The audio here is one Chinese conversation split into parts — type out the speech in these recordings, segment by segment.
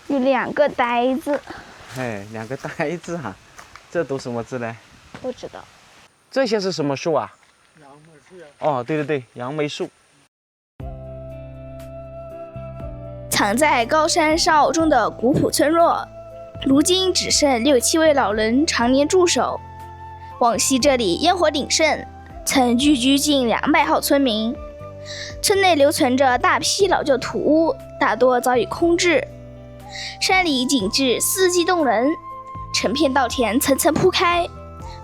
有2个呆子。哎，2个呆子哈，这读什么字呢？不知道。这些是什么树啊？杨梅树呀。哦，对对对，杨梅树。藏在高山沙坳中的古朴村落，如今只剩6、7位老人常年驻守。往昔这里烟火鼎盛，曾聚居近200号村民。村内留存着大批老旧土屋，大多早已空置。山里景致四季动人，成片稻田层层铺开，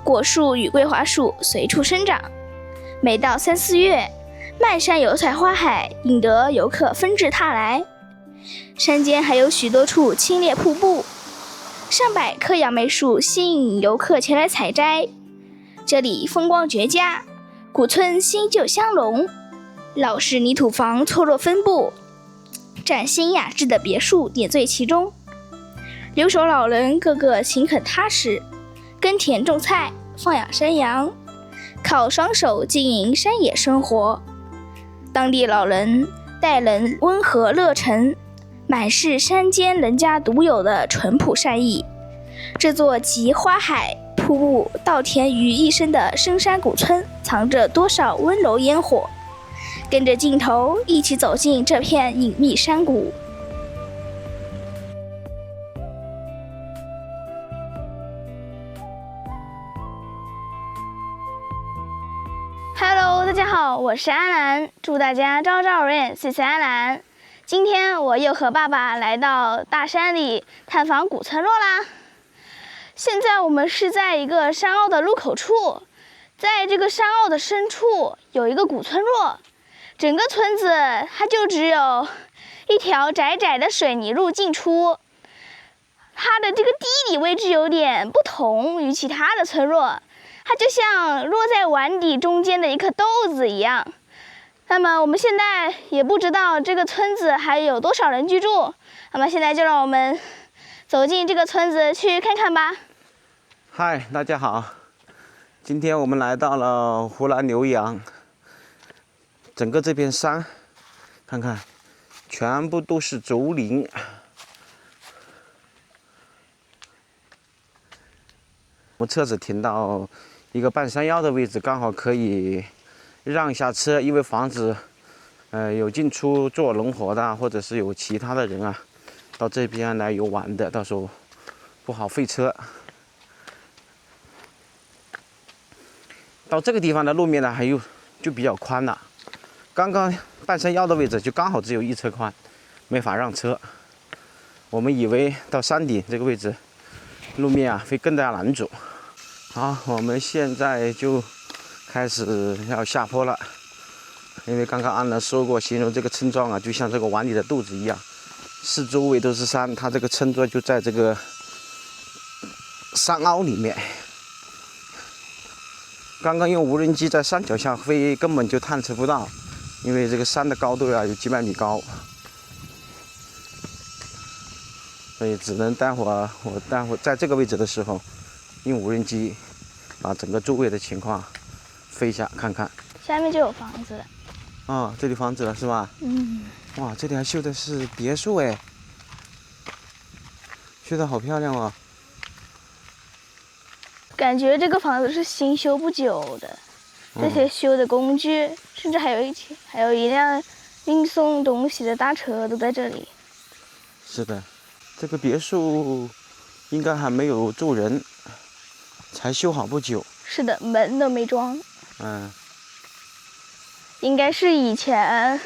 果树与桂花树随处生长。每到3、4月，漫山油菜花海，引得游客纷至沓来。山间还有许多处清冽瀑布，上百棵杨梅树吸引游客前来采摘。这里风光绝佳，古村新旧相融，老式泥土房错落分布，崭新雅致的别墅点缀其中。留守老人个个勤恳踏实，耕田种菜，放养山羊，靠双手经营山野生活。当地老人待人温和热忱，满是山间人家独有的淳朴善意。这座集花海、瀑布、稻田于一身的深山古村，藏着多少温柔烟火？跟着镜头一起走进这片隐秘山谷。Hello， 大家好，我是安兰，祝大家朝朝如愿，岁岁安兰。今天我又和爸爸来到大山里探访古村落啦。现在我们是在一个山坳的入口处，在这个山坳的深处有一个古村落，整个村子它就只有一条窄窄的水泥路进出。它的这个地理位置有点不同于其他的村落，它就像落在碗底中间的一颗豆子一样。那么我们现在也不知道这个村子还有多少人居住，那么现在就让我们走进这个村子去看看吧。嗨，大家好，今天我们来到了湖南浏阳，整个这片山，看看，全部都是竹林。我们车子停到一个半山腰的位置，刚好可以让一下车，因为防止有进出做农活的，或者是有其他的人啊到这边来游玩的，到时候不好费车。到这个地方的路面呢，还有就比较宽了。刚刚半山腰的位置就刚好只有1车宽，没法让车。我们以为到山顶这个位置，路面啊会更加难走。好，我们现在就开始要下坡了。因为刚刚安兰说过，形容这个村庄啊，就像这个碗里的豆子一样，四周围都是山，它这个村庄就在这个山凹里面。刚刚用无人机在山脚下飞，根本就探测不到，因为这个山的高度啊有几百米高，所以只能待会儿在这个位置的时候，用无人机把整个周围的情况飞一下看看。下面就有房子了。哦，这里房子了是吧？嗯。哇，这里还修的是别墅哎，修的好漂亮哦。感觉这个房子是新修不久的，这些修的工具，甚至还有一辆运送东西的大车都在这里。是的，这个别墅应该还没有住人，才修好不久。是的，门都没装。嗯。应该是以前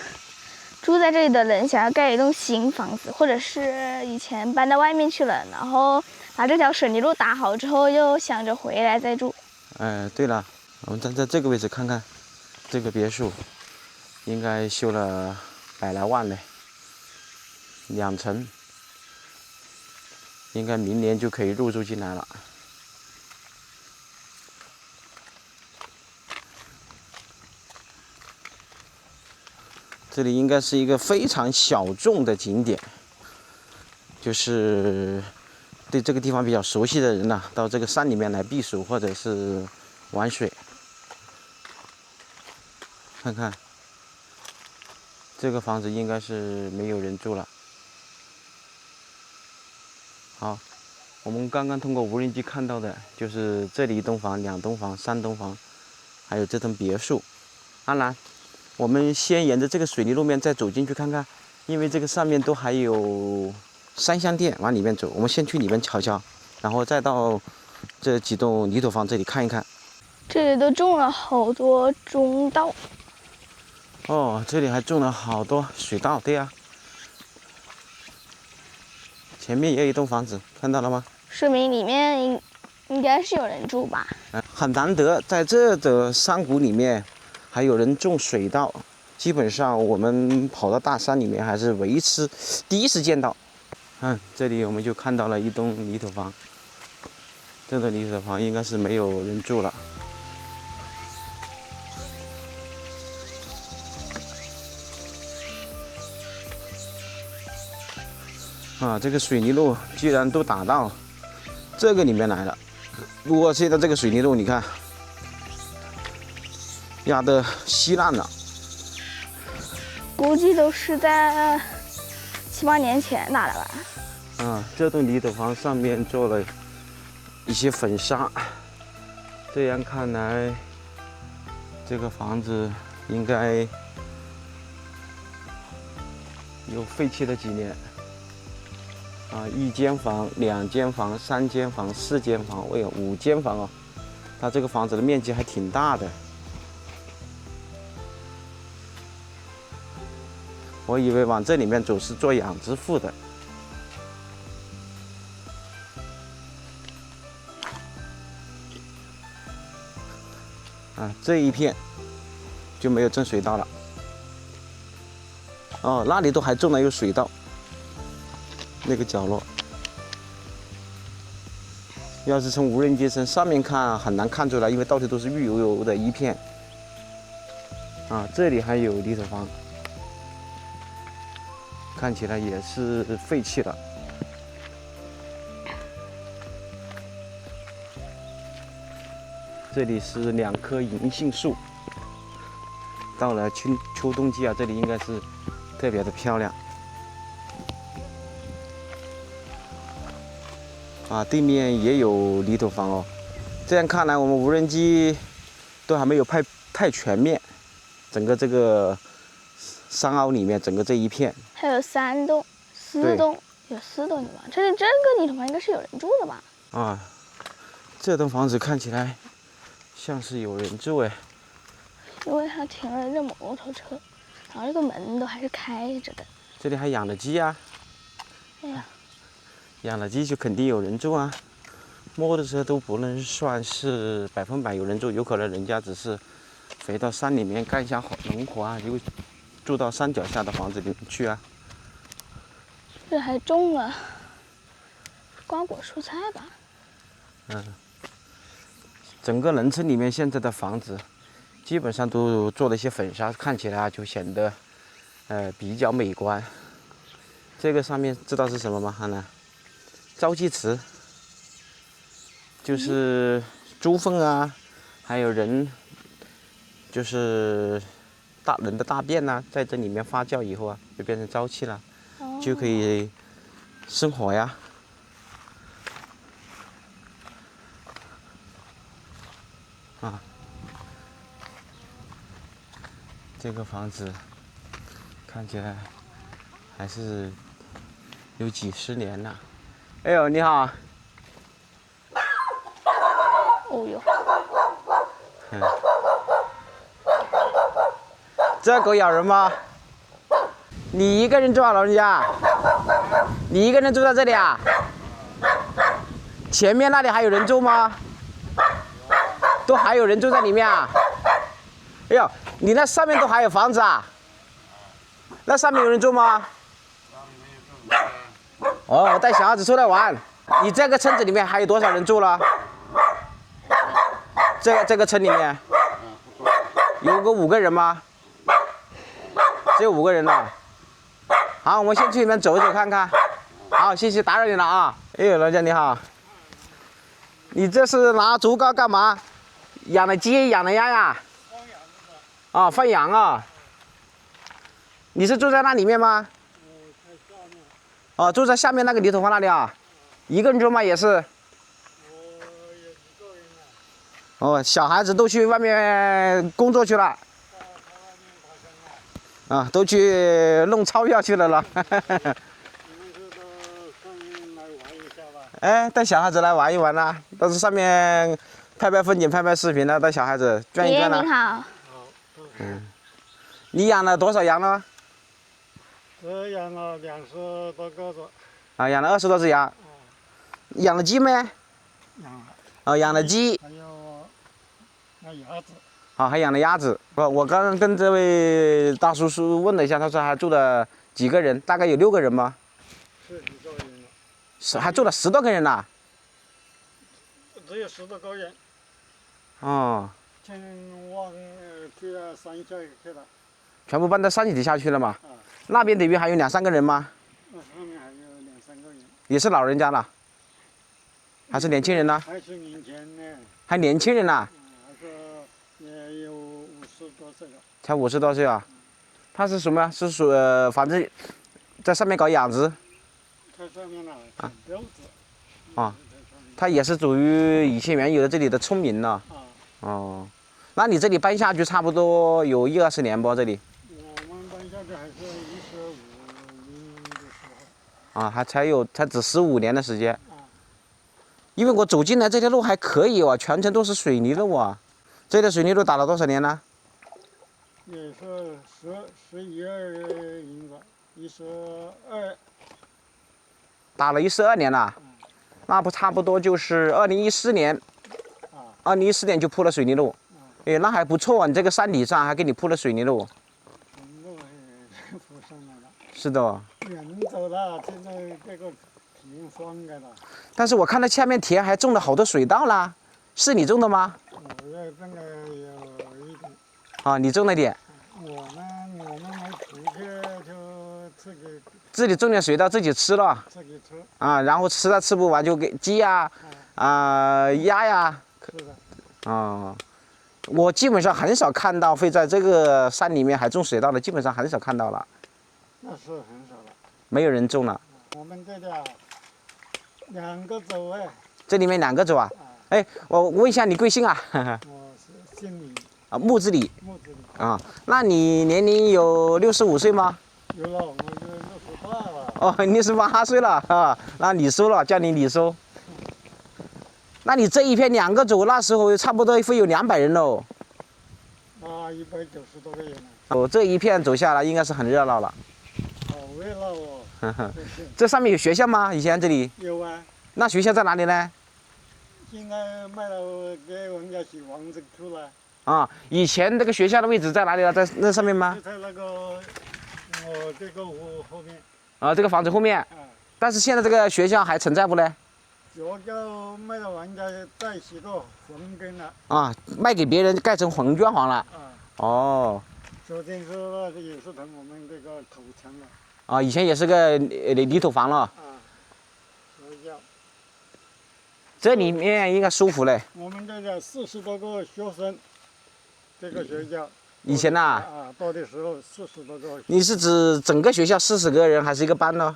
住在这里的人想要盖一栋新房子，或者是以前搬到外面去了，然后把这条水泥路打好之后，又想着回来再住。对了，我们站在这个位置看看，这个别墅应该修了100来万嘞，2层，应该明年就可以入住进来了。这里应该是一个非常小众的景点，就是对这个地方比较熟悉的人呢，到这个山里面来避暑或者是玩水。看看，这个房子应该是没有人住了。好，我们刚刚通过无人机看到的就是这里1栋房、2栋房、3栋房，还有这栋别墅。安澜，我们先沿着这个水泥路面再走进去看看，因为这个上面都还有3箱店，往里面走。我们先去里面瞧瞧，然后再到这几栋泥土房这里看一看。这里都种了好多中稻。哦，这里还种了好多水稻，对呀。前面也有一栋房子，看到了吗？说明里面应该是有人住吧？很难得在这的山谷里面还有人种水稻，基本上我们跑到大山里面还是第一次见到。这里我们就看到了一栋泥土房，这栋泥土房应该是没有人住了。这个水泥路居然都打到这个里面来了。如果现在这个水泥路，你看压得稀烂了，估计都是在7、8年前打的吧。这栋泥土房上面做了一些粉砂，这样看来，这个房子应该有废弃了几年。1间房、2间房、3间房、4间房，我有5间房哦。它这个房子的面积还挺大的。我以为往这里面走是做养殖户的。这一片就没有种水稻了。那里都还种了有水稻。那个角落，要是从无人机上面看很难看出来，因为到处都是绿油油的一片。这里还有泥土房，看起来也是废弃了。这里是2棵银杏树，到了秋冬季这里应该是特别的漂亮。对面也有泥土房哦。这样看来，我们无人机都还没有拍太全面，整个这个山凹里面，整个这一片还有3栋、4栋，有4栋泥土房。这个泥土房应该是有人住的吧？这栋房子看起来像是有人住哎，因为它停了这摩托车，然后这个门都还是开着的。这里还养了鸡啊！哎呀。养了鸡就肯定有人住啊，摩托车都不能算是100%有人住，有可能人家只是回到山里面干一下农活就住到山脚下的房子里面去啊。这还种了瓜果蔬菜吧？整个农村里面现在的房子基本上都做了一些粉砂，看起来就显得比较美观。这个上面知道是什么吗？汉娜？招鸡池，就是猪粪还有人，就是人的大便在这里面发酵以后就变成沼气了，就可以生火呀。这个房子看起来还是有几十年了。哎呦，你好。哦哟。这狗咬人吗？你一个人住老人家？你一个人住在这里啊？前面那里还有人住吗？都还有人住在里面啊？哎呦，你那上面都还有房子啊？那上面有人住吗？我带小孩子出来玩。你这个村子里面还有多少人住了？这个村里面有个5个人吗？只有5个人了。好，我们先去里面走一走看看。好，谢谢，打扰你了啊。哎呦，老人家你好。你这是拿竹竿干嘛？养的鸡，养的鸭呀？放羊啊。你是住在那里面吗？住在下面那个泥土房那里啊？一个人住吗？也是。我有几个人呢。哦，小孩子都去外面工作去了。到外面爬山了。啊，都去弄钞票去了。你们是到上面来玩一下吧？哎，带小孩子来玩一玩啦，到这上面拍拍风景、拍拍视频呢，带小孩子转一爷爷转啦。您好，好。你养了多少羊呢？这养了20多个左。啊，养了20多只羊。养了鸡没？养了。啊，养了鸡。还有那鸭子。啊，还养了鸭子。我刚刚跟这位大叔叔问了一下，他说还住了几个人，大概有6个人吗？是1个人了。还住了10多个人呢。只有10多个人。哦。全往去山下去了。全部搬到山底下去了嘛？啊。那边等于还有2、3个人吗？那上面还有2、3个人。也是老人家了，还是年轻人呢？还是年轻呢。还年轻人呢？还是也有50多岁了。才50多岁啊？他是什么？是属反正在上面搞养殖。在上面呢，标子。啊。他也是属于以前原有的这里的村民呢。啊。哦。那你这里搬下去差不多有1、20年不？这里？我们搬下去还是15年的时候。啊，才只15年的时间。因为我走进来这条路还可以哦，全程都是水泥路啊。这条水泥路打了多少年了？也是11银子，12。打了12年了。那不差不多就是2014年。2014年就铺了水泥路。哎，那还不错啊！你这个山顶上还给你铺了水泥路。路也铺上来了。是的。人走了，现在这个平双的了。但是我看到下面田还种了好多水稻啦，是你种的吗？我这种的有一点。啊，你种了点。我们来出去就自己种点水稻自己吃了。自己吃。啊，然后吃不完就给鸡呀、鸭呀。是的。我基本上很少看到会在这个山里面还种水稻的，基本上很少看到了。那是很少了。没有人种了。我们这里2个走哎。这里面2个走啊？哎，我问一下你贵姓啊？我是姓李。啊，木子李。木子李。啊，那你年龄有65岁吗？有了，我就68了。哦，你68岁了啊？那李叔了，叫你李叔。那你这一片2个走，那时候差不多会有200人喽。190多个人呢。哦，这一片走下来应该是很热闹了。好热闹哦。这上面有学校吗？以前这里？有啊。那学校在哪里呢？现在卖了给人家洗房子去了。啊，以前这个学校的位置在哪里了？在那上面吗？就在那个这个湖后面。啊，这个房子后面。但是现在这个学校还存在不呢？学校卖了，人家再洗个红根了。啊，卖给别人盖成红砖房了。哦。昨天说也是从我们这个土墙了。啊，以前也是个泥土房了。学校。这里面应该舒服嘞。我们这个40多个学生，这个学校。以前呐。到的时候40多个。你是指整个学校40个人，还是一个班呢？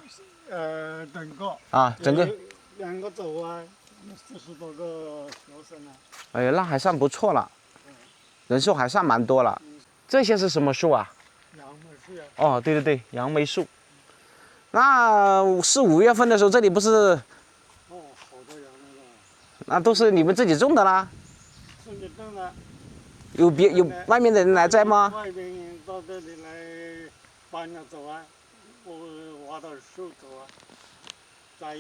整个。啊，整个。2个走啊，40多个学生啊。哎呀，那还算不错了，人数还算蛮多了。这些是什么树啊？杨梅树啊。哦，对对对，杨梅树。那是5月份的时候，这里不是？哦，好多杨梅了。那都是你们自己种的啦？自己种的。有外面的人来摘吗？外边人到这里来搬着走啊，我挖到树走啊。在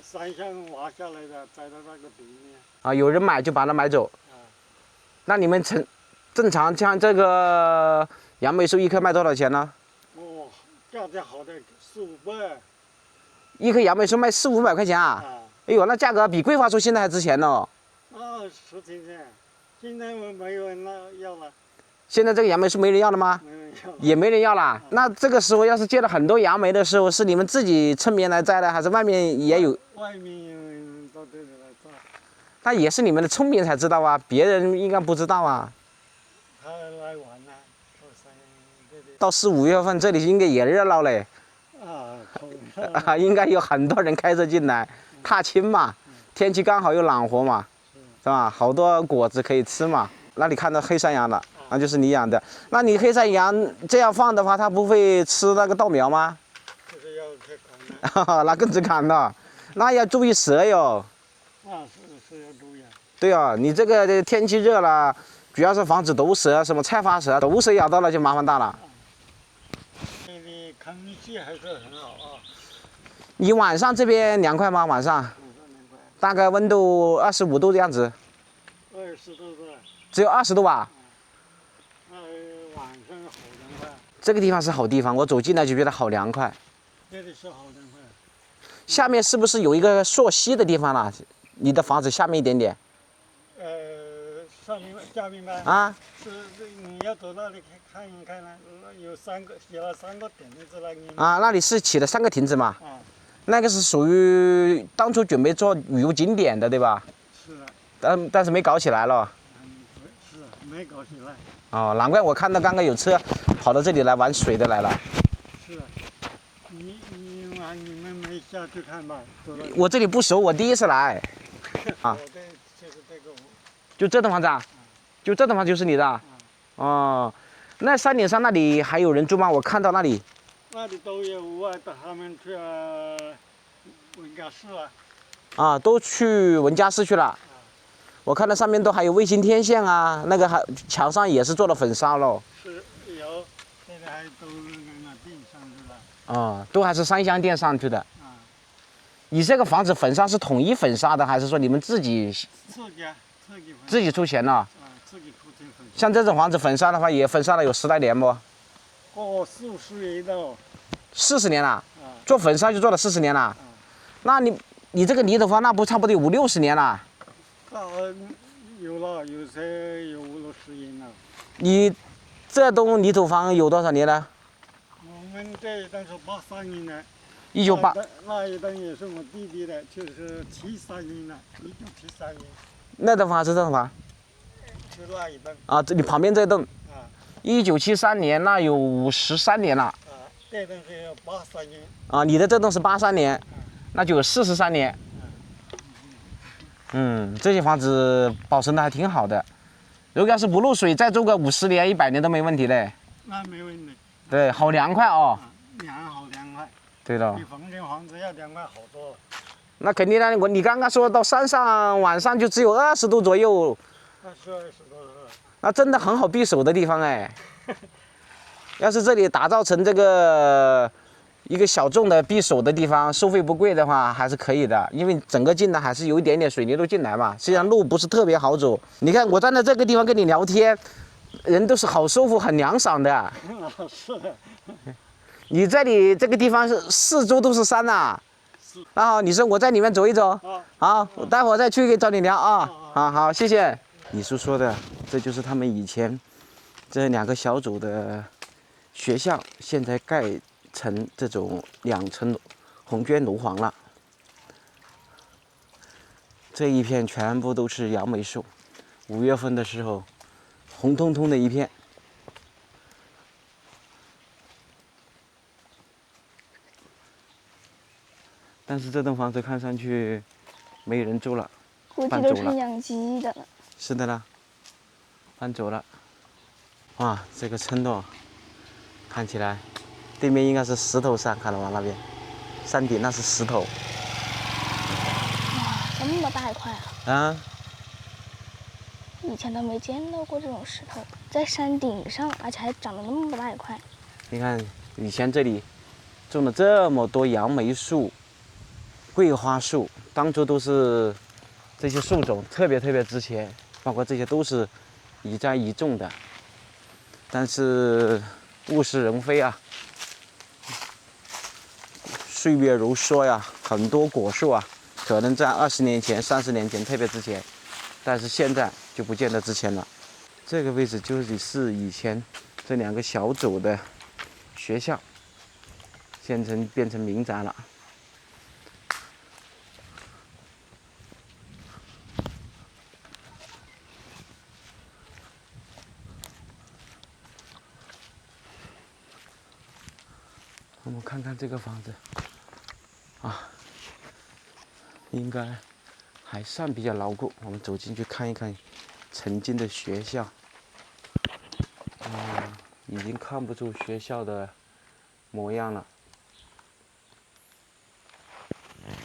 山上挖下来的，栽到那个地面。啊，有人买就把它买走。那你们正常像这个杨梅树1棵卖多少钱呢？哦，价钱好的400-500。1棵杨梅树卖400-500块钱啊？哎呦，那价格比桂花树现在还值钱呢。是挺钱，现在没有人要了。现在这个杨梅树没人要了吗？没人要了。也没人要了。那这个时候要是结了很多杨梅的时候，是你们自己村民来摘的，还是外面也有？外面有人到这里来摘。那也是你们的村民才知道啊，别人应该不知道啊。他来玩呢，到4、5月份这里应该也热闹嘞。可热闹。应该有很多人开车进来。踏青嘛，天气刚好又暖和嘛，是吧？好多果子可以吃嘛。那你看到黑山羊了，那就是你养的。那你黑山羊这样放的话，它不会吃那个稻苗吗？就是要去砍的。那更是砍了，那要注意蛇哟。是要注意。对啊，你这个天气热了，主要是防止毒蛇，什么菜花蛇、毒蛇咬到了就麻烦大了。你空气还是很好啊。你晚上这边凉快吗？晚上？大概温度25度的样子。20度是吧？只有20度吧？晚上好凉快。这个地方是好地方，我走进来就觉得好凉快。这里是好凉快。下面是不是有一个溯溪的地方了？你的房子下面一点点。上面下面吗？啊。是你要走那里看一看呢，有写了3个亭子那里。啊，那里是起了3个亭子嘛？啊。那个是属于当初准备做旅游景点的，对吧？是的。但是没搞起来了。是没搞起来。哦，难怪我看到刚刚有车跑到这里来玩水的来了。是的。你们没下去看吧？我这里不熟，我第一次来。啊。就是这个屋。就这栋房子啊？就这栋房子就是你的？哦，那山顶上那里还有人住吗？我看到那里。那里都有屋啊，他们去文家市了。啊，都去文家市去了。我看到上面都还有卫星天线啊，那个还墙上也是做了粉刷喽。是有，现在还都那垫上去了。哦，都还是3相垫上去的。啊。你这个房子粉刷是统一粉刷的，还是说你们自己自己出钱了？啊，自己出钱粉刷。像这种房子粉刷的话，也粉刷了有10来年不？40年了。40年了。啊。做粉刷就做了40年了。啊。那你这个泥头房那不差不多有50、60年了？有了，有些有50年了。你这栋泥头房有多少年了？我们这一栋是83年的。198。那一栋也是我弟弟的，就是73年了，1973年。那栋房是这栋房？是那一栋。啊，这你旁边这栋。啊。1973年，那有53年了。啊，这栋是83年。啊，你的这栋是83年，那就有43年。这些房子保存的还挺好的。如果要是不漏水，再住个50年、100年都没问题嘞。那没问题。对，好凉快哦。好凉快。对了。比房子要凉快好多了。那肯定的，你刚刚说到山上晚上就只有20度左右。那是20多了。那真的很好避暑的地方哎。要是这里打造成这个一个小众的避暑的地方，收费不贵的话，还是可以的。因为整个进来还是有一点点水泥路进来嘛，实际上路不是特别好走。你看我站在这个地方跟你聊天，人都是好舒服、很凉爽的。是的。你这里这个地方是4周都是山呐。那好，你说我在里面走一走。好，我待会儿再去找你聊啊。好，谢谢。李叔说的，这就是他们以前这2个小组的学校，现在盖成这种2层红绢楼房了。这一片全部都是杨梅树，5月份的时候，红彤彤的一片。但是这栋房子看上去没人住了，估计都成养鸡的了。是的啦，搬走了。哇，这个村落看起来对面应该是石头山，看到吗？那边山顶那是石头。哇，这么大一块啊！啊。以前都没见到过这种石头，在山顶上，而且还长得那么大一块。你看，以前这里种了这么多杨梅树、桂花树，当初都是这些树种特别值钱，包括这些都是一栽一种的。但是物是人非啊，岁月如梭呀，很多果树啊，可能在20年前、30年前特别值钱，但是现在就不见得值钱了。这个位置就是以前这2个小组的学校，现在变成民宅了。我们看看这个房子，啊，应该还算比较牢固。我们走进去看一看曾经的学校。已经看不出学校的模样了，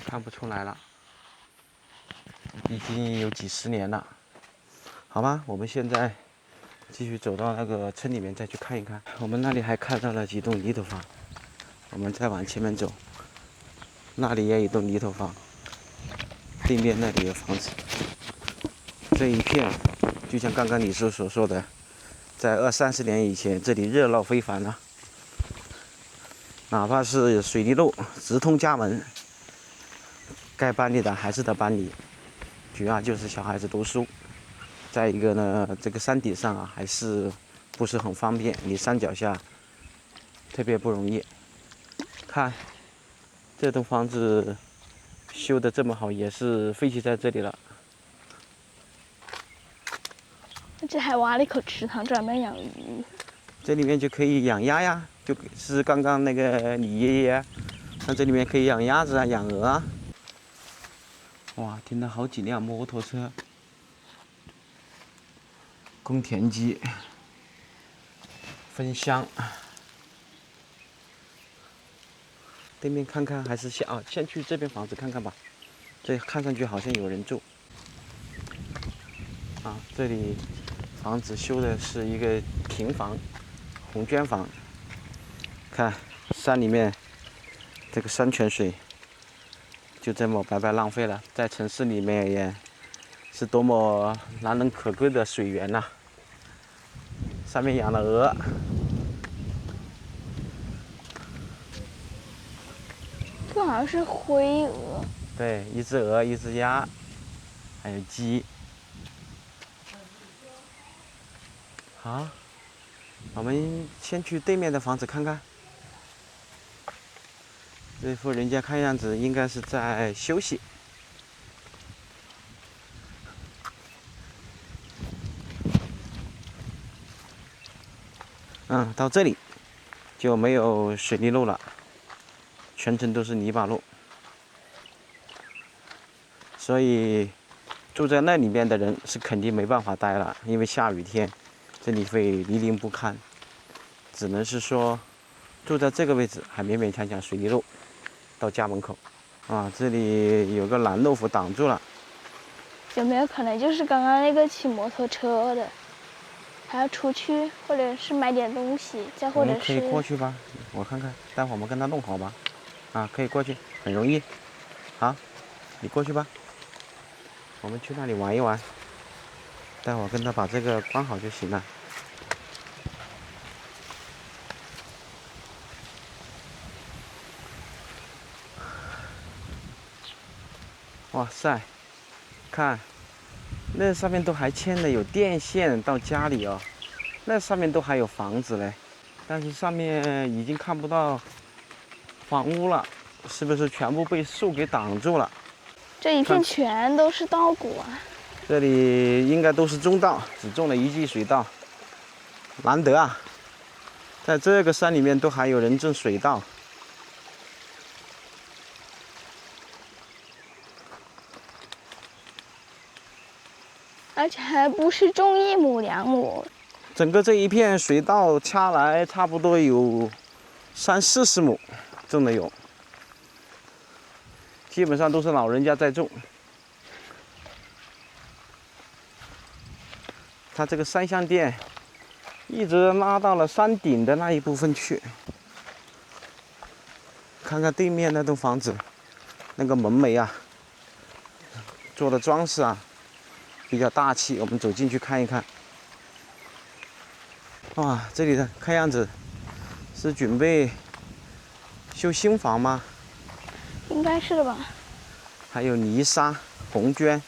看不出来了，已经有几十年了。好吧，我们现在继续走到那个村里面再去看一看。我们那里还看到了几栋泥头房，我们再往前面走，那里也有一栋泥头房，对面那里有房子。这一片就像刚刚李叔所说的，在20-30年以前，这里热闹非凡啊，哪怕是水泥路直通家门，该搬离的还是得搬离，主要就是小孩子读书。再一个呢，这个山顶上啊，还是不是很方便，你山脚下特别不容易。看这栋房子修得这么好，也是废弃在这里了。这还挖了一口池塘，专门养鱼。这里面就可以养鸭呀，就是刚刚那个李爷爷，那这里面可以养鸭子啊，养鹅啊。哇，停了好几辆摩托车，耕田机，分箱。对面看看还是先去这边房子看看吧，这看上去好像有人住。这里房子修的是一个平房，红砖房。看山里面这个山泉水就这么白白浪费了，在城市里面也是多么难能可贵的水源呐！上面养了鹅，这好像是灰鹅。对，一只鹅，一只鸭，还有鸡。好，我们先去对面的房子看看。这户人家看样子应该是在休息。到这里就没有水泥路了，全程都是泥巴路。所以住在那里面的人是肯定没办法待了，因为下雨天这里会泥泞不堪。只能是说住在这个位置还勉勉强强水泥路到家门口。这里有个拦路虎挡住了。有没有可能就是刚刚那个骑摩托车的，还要出去，或者是买点东西，再或者是……我们可以过去吧，我看看，待会儿我们跟他弄好吧。可以过去，很容易。好，你过去吧，我们去那里玩一玩。待会儿跟他把这个关好就行了。哇塞，看，那上面都还牵了有电线到家里哦，那上面都还有房子嘞，但是上面已经看不到房屋了，是不是全部被树给挡住了？这一片全都是稻谷啊！这里应该都是中稻，只种了一季水稻，难得啊，在这个山里面都还有人种水稻。而且还不是种1亩2亩，整个这一片水稻掐来差不多有30-40亩，种的有，基本上都是老人家在种。它这个三相电一直拉到了山顶的那一部分去。看看对面那栋房子，那个门楣啊，做的装饰啊，比较大气。我们走进去看一看。哇，这里的看样子是准备修新房吗？应该是的吧。还有泥沙、红砖。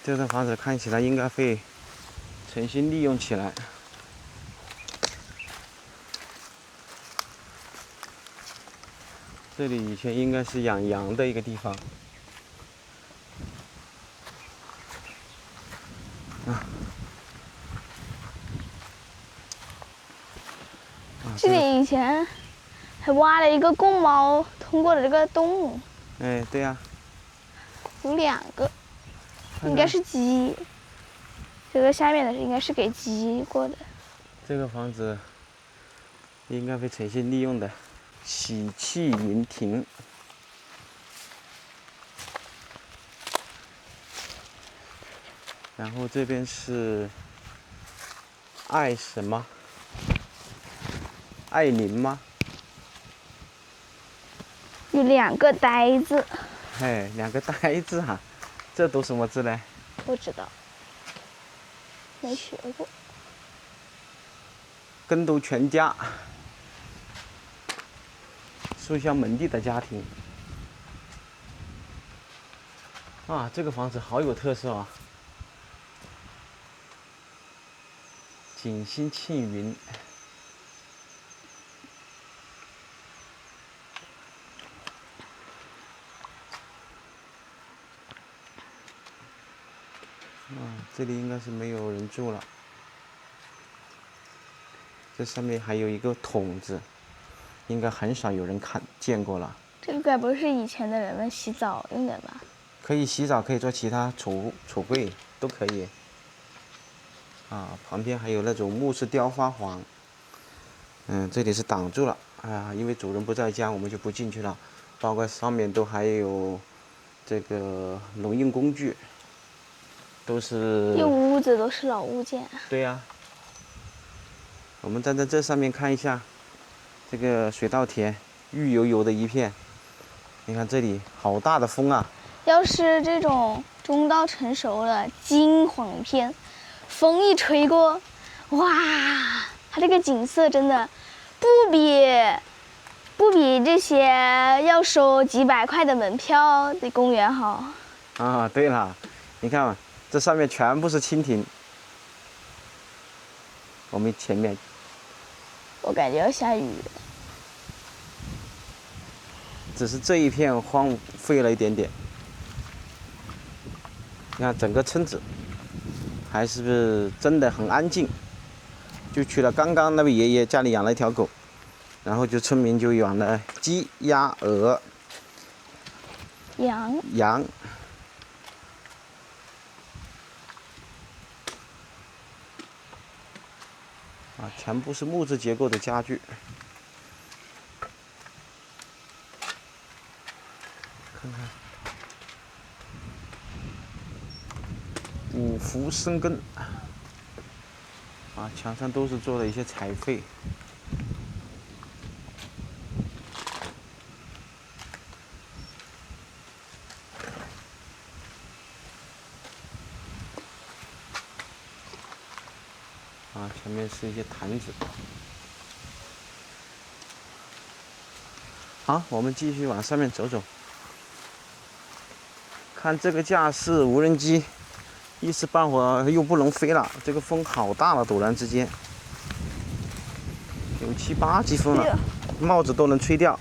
这栋房子看起来应该会重新利用起来。这里以前应该是养羊的一个地方。这里以前还挖了一个公猫通过了这个洞，哎，对呀、有2个，应该是鸡。这个下面的应该是给鸡过的。这个房子应该会重新利用的，喜气云亭。然后这边是爱什么？爱林吗？有2个呆子，哎，2个呆字哈、这读什么字呢？不知道，没学过。耕读全家，书香门第的家庭。啊，这个房子好有特色啊！锦心庆云。这里应该是没有人住了。这上面还有一个桶子，应该很少有人见过了。这个该不是以前的人们洗澡用的吧？可以洗澡，可以做其他储柜，都可以。啊，旁边还有那种木质雕花黄。这里是挡住了。因为主人不在家，我们就不进去了。包括上面都还有这个农用工具，都是。一屋子都是老物件。对呀、我们站在这上面看一下，这个水稻田绿油油的一片。你看这里好大的风啊！要是这种种稻成熟了，金黄一片，风一吹过，哇，它这个景色真的不比这些要收几百块的门票的公园好。啊，对了，你看这上面全部是蜻蜓。我们前面，我感觉要下雨。只是这一片荒废了一点点。你看整个村子还是真的很安静，就去了刚刚那位爷爷家里养了一条狗，然后就村民就养了鸡、鸭、鹅、羊。全部是木质结构的家具。看看，五福生根。墙上都是做的一些彩绘。前面是一些坛子。好，我们继续往上面走走。看这个架势，无人机一时半会儿又不能飞了，这个风好大了，陡然之间有7、8级风了，帽子都能吹掉。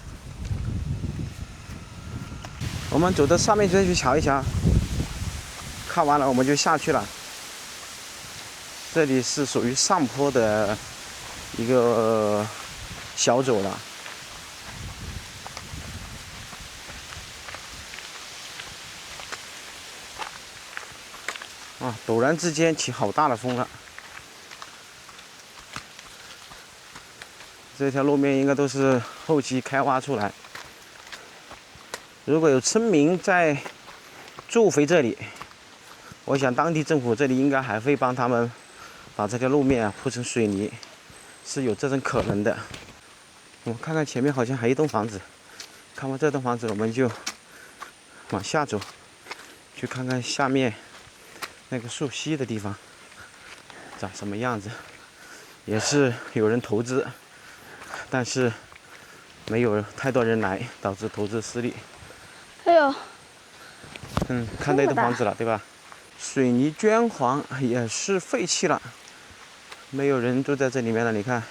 我们走到上面再去瞧一瞧，看完了我们就下去了。这里是属于上坡的一个小走了。陡然之间起好大的风了。这条路面应该都是后期开挖出来。如果有村民在住回这里，我想当地政府这里应该还会帮他们把这条路面铺成水泥，是有这种可能的。我们看看前面好像还有一栋房子，看完这栋房子我们就往下走，去看看下面那个溯溪的地方长什么样子。也是有人投资，但是没有太多人来，导致投资失利。哎呦，看到一栋房子了，对吧？水泥砖房也是废弃了，没有人住在这里面了。你看，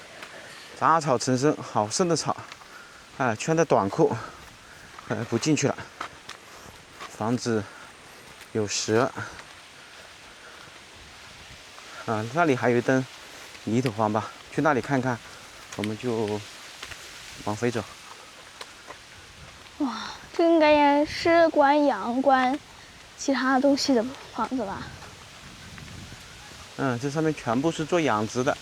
杂草丛生，好生的草，穿的短裤，不进去了。房子有蛇。那里还有一灯泥土房吧，去那里看看。我们就往回走。哇，这应该也是关羊、关其他东西的房子吧？这上面全部是做养殖的。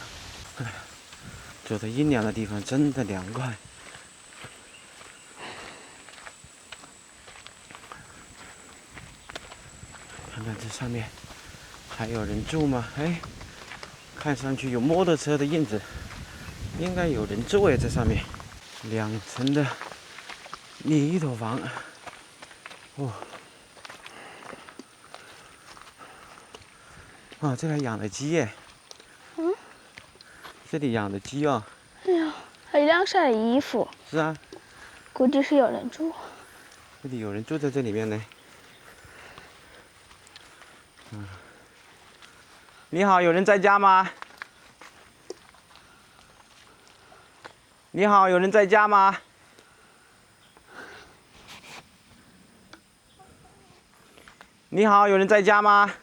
走到阴凉的地方真的凉快。看看这上面还有人住吗？哎，看上去有摩托车的印子，应该有人住哎，这上面2层的泥土房。这里养了鸡耶。这里养的鸡哦。哎呀，还有晾晒的衣服。是啊。估计是有人住。这里有人住在这里面呢。你好，有人在家吗？你好，有人在家吗？你好，有人在家吗？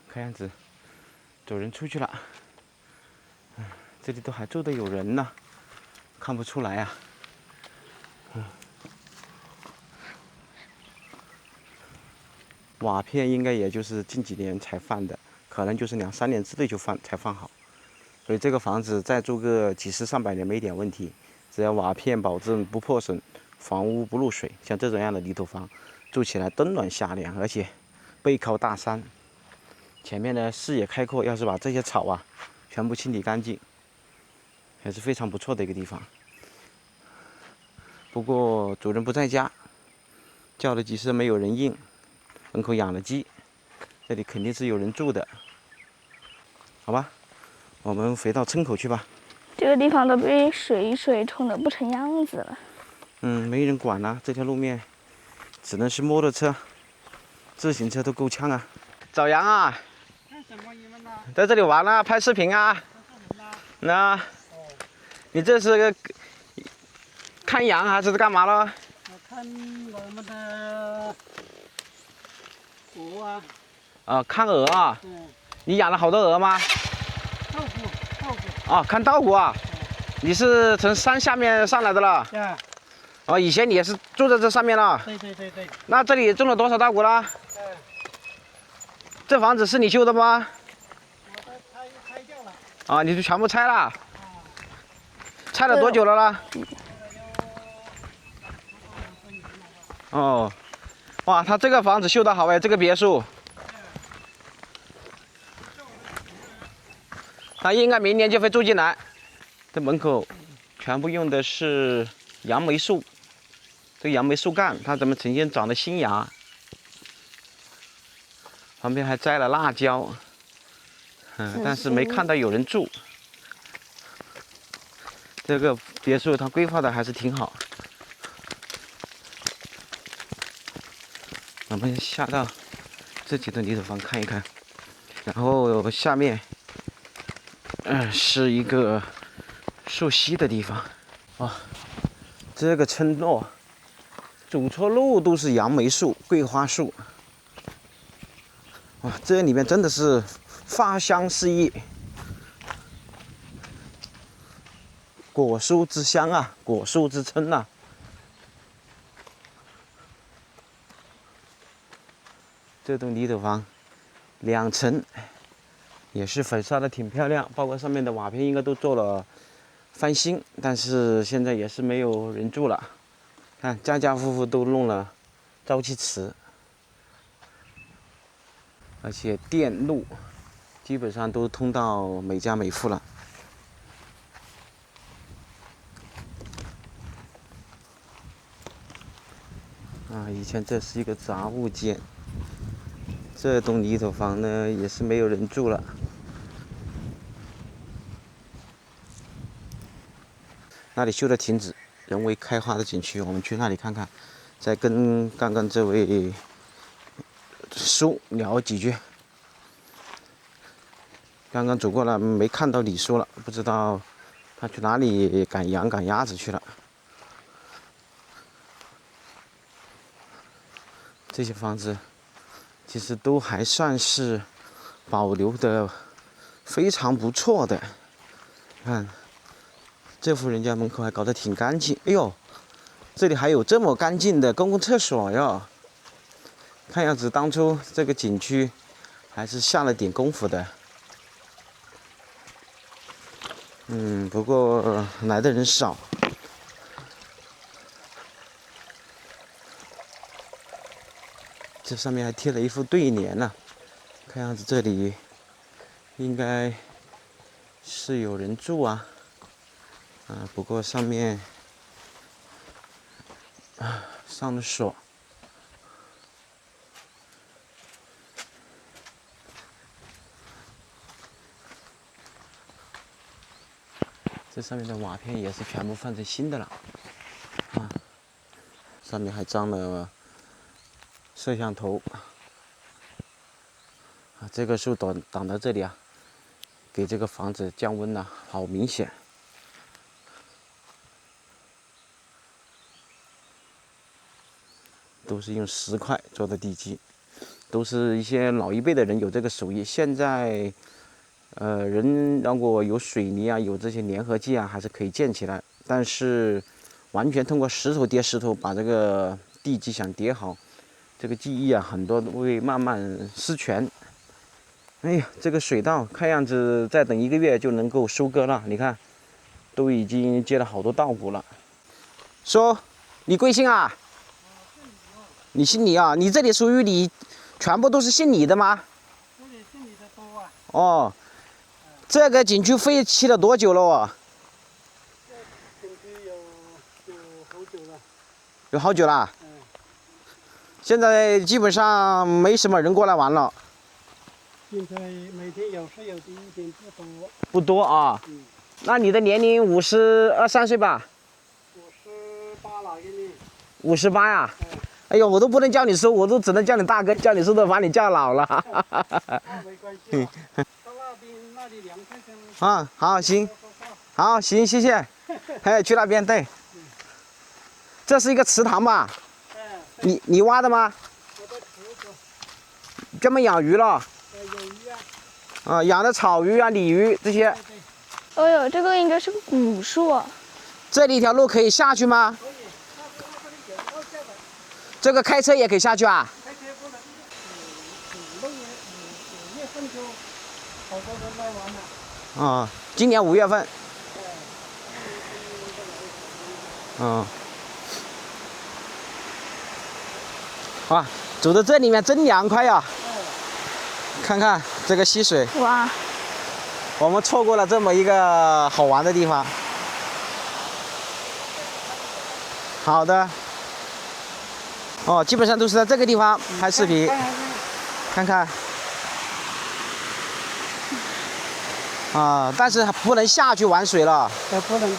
看样子有人出去了。这里都还住的有人呢，看不出来啊。瓦片应该也就是近几年才放的，可能就是2、3年之内才放好。所以这个房子再住个几十上百年没点问题，只要瓦片保证不破损，房屋不漏水，像这种样的泥土房，住起来冬暖夏凉，而且背靠大山，前面呢视野开阔，要是把这些草啊全部清理干净，还是非常不错的一个地方。不过主人不在家，叫了几声没有人应，门口养了鸡，这里肯定是有人住的，好吧？我们回到村口去吧。这个地方都被水冲得不成样子了。没人管了，这条路面只能是摩托车、自行车都够呛啊。早阳啊！干什么你们呢？在这里玩啊，拍视频啊。那，你这是个看羊还是干嘛了？我看我们的鹅啊，看鹅啊。你养了好多鹅吗？稻谷。啊，看稻谷啊。你是从山下面上来的了？对。哦，以前你也是住在这上面了？对。那这里种了多少稻谷了？这房子是你修的吗？我都拆掉了。啊，你就全部拆了？拆了多久了啦？哦，哇，他这个房子修得好哎，这个别墅。他应该明年就会住进来。这门口全部用的是杨梅树，这个杨梅树干，它怎么呈现长的新芽？旁边还栽了辣椒，但是没看到有人住。这个别墅它规划的还是挺好。我们下到这几栋泥土房看一看，然后下面，是一个溯溪的地方。这个村落走错路都是杨梅树、桂花树。哇，这里面真的是花香四溢，果蔬之乡啊，果蔬之村呐。这栋泥土房2层，也是粉刷的挺漂亮，包括上面的瓦片应该都做了翻新，但是现在也是没有人住了。看家家户户都弄了沼气池。而且电路基本上都通到每家每户了。以前这是一个杂物间，这栋泥土房呢也是没有人住了。那里修的停止，人为开发的景区，我们去那里看看，再跟刚刚这位叔聊几句。刚刚走过来没看到李叔了，不知道他去哪里赶羊赶鸭子去了？这些房子其实都还算是保留的非常不错的。看，这户人家门口还搞得挺干净。哎呦，这里还有这么干净的公共厕所哟！看样子当初这个景区还是下了点功夫的。不过来的人少。这上面还贴了一副对联呢，看样子这里应该是有人住啊。不过上面上了锁。这上面的瓦片也是全部换成新的了，上面还装了摄像头。这个树挡到这里啊，给这个房子降温了，好明显。都是用石块做的地基，都是一些老一辈的人有这个手艺。现在人如果有水泥啊，有这些粘合剂啊，还是可以建起来。但是完全通过石头叠石头把这个地基想叠好，这个技艺啊，很多都会慢慢失传。哎呀，这个水稻看样子再等1个月就能够收割了。你看，都已经结了好多稻谷了。说，你贵姓啊？你姓李啊？你这里属于你，全部都是姓李的吗？这里姓李的多啊。哦。这个景区废弃了多久了哦？这景区有好久了。有好久了。现在基本上没什么人过来玩了。现在每天有时有的一点不多。不多啊。那你的年龄52、53岁吧58了，给你。58呀？哎呦，我都不能叫你叔，我都只能叫你大哥，叫你叔都把你叫老了。那没关系。到那里凉快点。啊，好，行，好，行，谢谢。哎，去那边对。这是一个池塘吧？你挖的吗？我的池子。专门养鱼了？有鱼啊。养的草鱼啊、鲤鱼这些。哦呦，这个应该是个古树。这里一条路可以下去吗？可以，那里有路下的。这个开车也可以下去啊？开车不能。5月份就好多人来玩了。今年5月份。哇，走到这里面真凉快呀！看看这个溪水。哇！我们错过了这么一个好玩的地方。好的。基本上都是在这个地方拍视频。看看。但是不能下去玩水了。不能。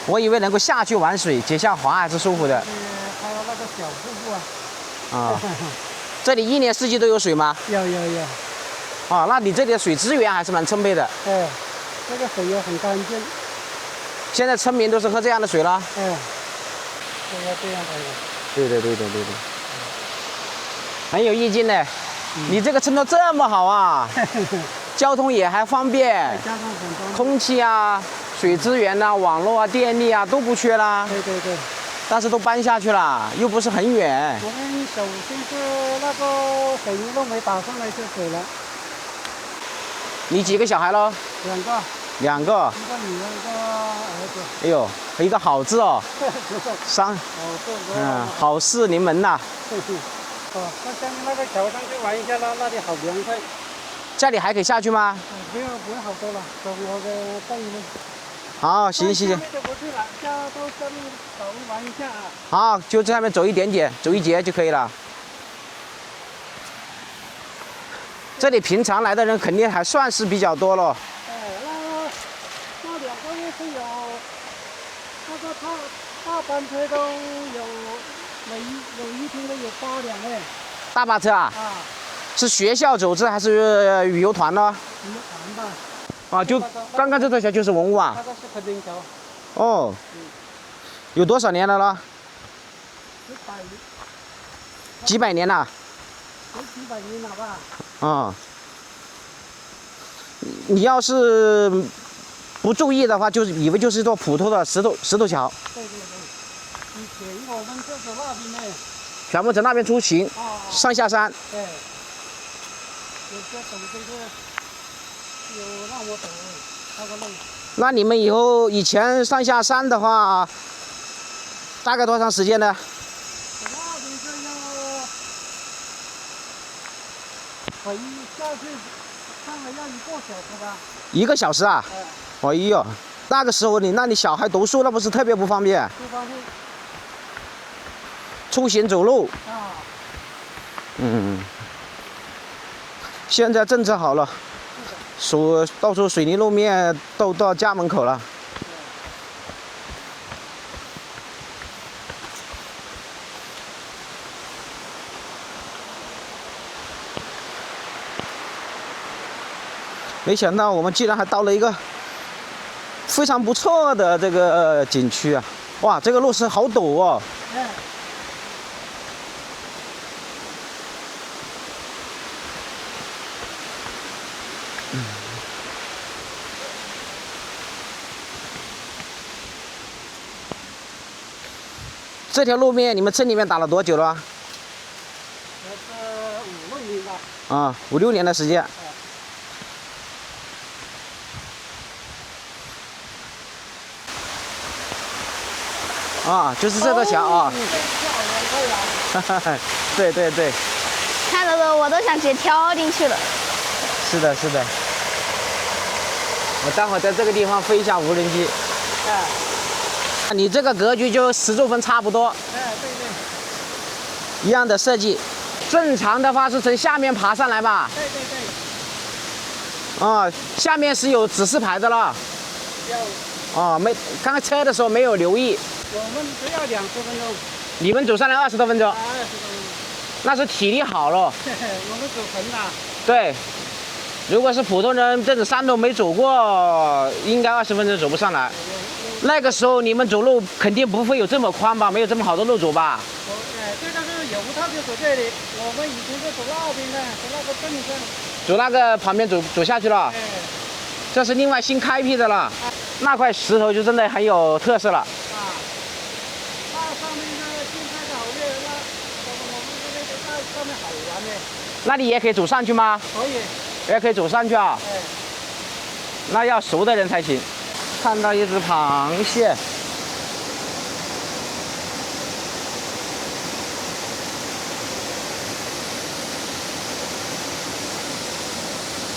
我以为能够下去玩水，解下滑还是舒服的。还有那个小瀑布啊。这里1年4季都有水吗？有。那你这里的水资源还是蛮充沛的。这个水也很干净。现在村民都是喝这样的水了。都要这样的。对。很有意境的。你这个村落这么好啊，交通也还方便，空气啊、水资源啊、网络啊、电力啊都不缺啦。对。但是都搬下去了，又不是很远。我们首先是那个水泥路没打上来就水了。你几个小孩喽？2个。2个。一个女儿，一个儿子。哎呦，一个好字哦。好事临门呐。到下面那个桥上去玩一下啦，那里好凉快。这里还可以下去吗？不用好多了，走我的带你们。好，行。下面就不去了，到下面走玩一下啊。好，就在下面走一点点，走一节就可以了。这里平常来的人肯定还算是比较多了。那2个月是有，那个大班车都有，有一天都有8辆哎。大巴车啊？是学校组织还是旅游团呢？旅游团吧。啊，就刚刚这条桥就是文物啊。那个是肯定桥，哦，有多少年了了？几百年了。有几百年了吧？啊。你要是不注意的话，就是以为就是一座普通的石头桥。对。以前我们就是那边呢。全部在那边出行，上下山。对。有些走这个，有让我走那个路。那你们以前上下山的话，大概多长时间呢？那边是要回下去，上了要1个小时吧。1个小时啊？哎呦，那个时候那你小孩读书，那不是特别不方便？不方便。出行走路。啊。现在政策好了，到处水泥路面都到家门口了。没想到我们竟然还到了一个非常不错的这个景区啊！哇，这个路是好陡哦。这条路面你们村里面打了多久了？这是5、6年吧。啊，5、6年的时间。啊，就是这座桥啊。对。看到的我都想直接跳进去了。是的。我待会儿在这个地方飞一下无人机。你这个格局就10座分差不多。对。一样的设计，正常的话是从下面爬上来吧？对。啊，下面是有指示牌的了。哦，刚刚车的时候没有留意。我们只要20分钟。你们走上来20多分钟？ 20分钟。那是体力好了。我们走横的。对。如果是普通人，这种山路没走过，应该20分钟走不上来。那个时候你们走路肯定不会有这么宽吧？没有这么好的路走吧？这个是油套就走这里，我们以前是走那边的，走那个镇上。走那个旁边走下去了。这是另外新开辟的了。那块石头就真的很有特色了。那上面那个新开的好热，我们这个在上面好玩的。那你也可以走上去吗？可以。也可以走上去啊。那要熟的人才行。看到一只螃蟹。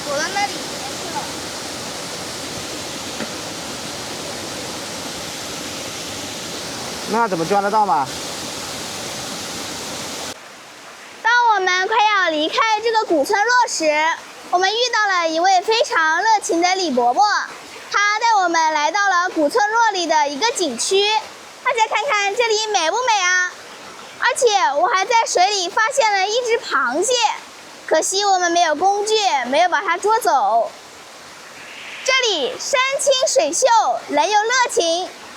躲到那里面去了。那怎么抓得到嘛？当我们快要离开这个古村落时，我们遇到了一位非常热情的李伯伯，他带我们来到了古村落里的一个景区。大家看看这里美不美啊？而且我还在水里发现了一只螃蟹，可惜我们没有工具，没有把它捉走。这里山清水秀，人又热情，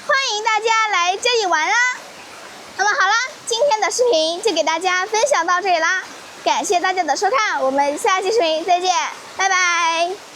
欢迎大家来这里玩啊！那么好啦，今天的视频就给大家分享到这里啦，感谢大家的收看，我们下期视频再见，拜拜。